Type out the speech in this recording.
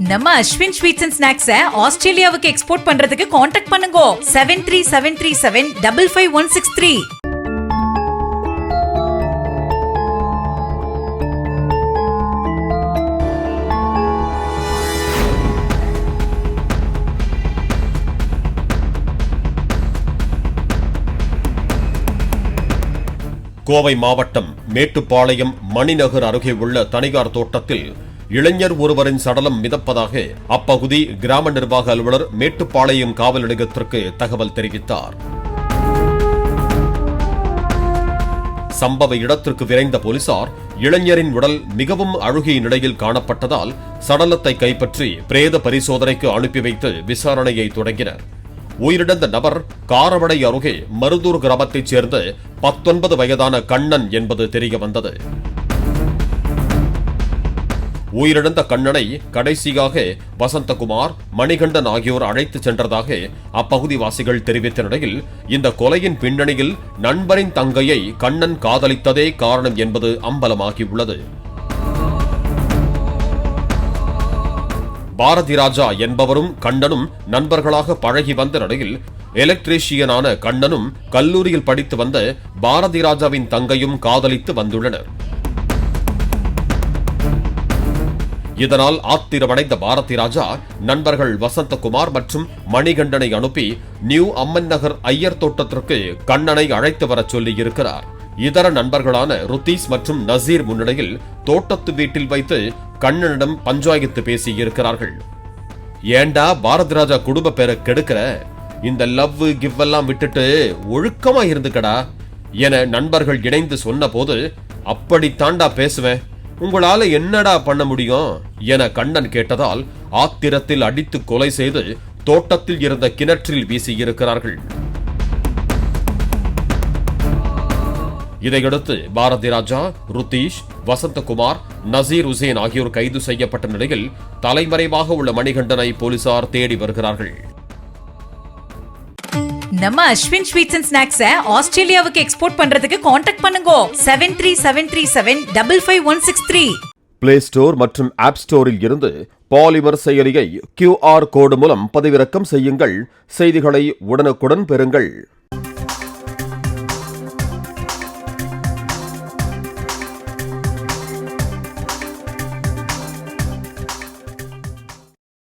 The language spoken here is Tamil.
நம்ம அஸ்வின் ஸ்வீட்ஸ் அண்ட் ஸ்நாக்ஸை ஆஸ்திரேலியாவுக்கு எக்ஸ்போர்ட் பண்றதுக்கு காண்டாக்ட் பண்ணுங்க 7373755163. கோவை மாவட்டம் மேட்டுப்பாளையம் மணிநகர் அருகே உள்ள தனியார் தோட்டத்தில் இளைஞர் ஒருவரின் சடலம் மிதப்பதாக அப்பகுதி கிராம நிர்வாக அலுவலர் மேட்டுப்பாளையம் காவல் நிலையத்திற்கு தகவல் தெரிவித்தார். சம்பவ இடத்திற்கு விரைந்த போலீசார் இளைஞரின் உடல் மிகவும் அழுகிய நிலையில் காணப்பட்டதால் சடலத்தை கைப்பற்றி பிரேத பரிசோதனைக்கு அனுப்பி வைத்து விசாரணையை தொடங்கினர். உயிரிழந்த நபர் காரவடை அருகே மருதூர் கிராமத்தைச் சேர்ந்த 19 வயதான கண்ணன் என்பது தெரியவந்தது. உயிரிழந்த கண்ணனை கடைசியாக வசந்தகுமார், மணிகண்டன் ஆகியோர் அழைத்துச் சென்றதாக அப்பகுதிவாசிகள் தெரிவித்த நிலையில் இந்த கொலையின் பின்னணியில் நண்பரின் தங்கையை கண்ணன் காதலித்ததே காரணம் என்பது அம்பலமாகியுள்ளது. பாரதி ராஜா என்பவரும் கண்ணனும் நண்பர்களாக பழகி வந்த நிலையில் எலக்ட்ரீஷியனான கண்ணனும் கல்லூரியில் படித்து வந்த பாரதி ராஜாவின் தங்கையும் காதலித்து வந்துள்ளனர். இதனால் ஆத்திரமடைந்த பாரதி ராஜா நண்பர்கள் வசந்தகுமார் மற்றும் மணிகண்டனை அனுப்பி நியூ அம்மன் நகர் ஐயர் தோட்டத்திற்கு கண்ணனை அழைத்து வர சொல்லியிருக்கிறார். இதர நண்பர்களான ருத்தீஸ் மற்றும் நசீர் முன்னிலையில் தோட்டத்து வீட்டில் வைத்து கண்ணனிடம் பஞ்சாயத்து பேசியிருக்கிறார்கள். ஏண்டா பாரதி ராஜா குடும்ப பேரை கெடுக்கிற, இந்த லவ் கிவ் எல்லாம் விட்டுட்டு ஒழுக்கமா இருந்துக்கடா என நண்பர்கள் இணைந்து சொன்ன போது, அப்படித்தாண்டா பேசுவேன், உங்களால என்னடா பண்ண முடியும் என கண்ணன் கேட்டதால் ஆத்திரத்தில் அடித்து கொலை செய்து தோட்டத்தில் இருந்த கிணற்றில் வீசியிருக்கிறார்கள். இதையடுத்து பாரதி ராஜா, ருத்தீஷ், வசந்தகுமார், நசீர் உசேன் ஆகியோர் கைது செய்யப்பட்ட நிலையில் தலைமறைவாக உள்ள மணிகண்டனை போலீசார் தேடி வருகிறார்கள். நம்ம அஸ்வின் ஸ்வீட்ஸ் அண்ட் ஸ்நாக்ஸை ஆஸ்திரேலியாவுக்கு எக்ஸ்போர்ட் பண்றதுக்கு காண்டாக்ட் பண்ணுங்க 7373755163. பிளே ஸ்டோர் மற்றும் ஆப் ஸ்டோரில் இருந்து பாலிமர் செயலியை QR கோடு மூலம் பதிவிறக்கம் செய்யுங்கள். செய்திகளை உடனுக்குடன் பெறுங்கள்.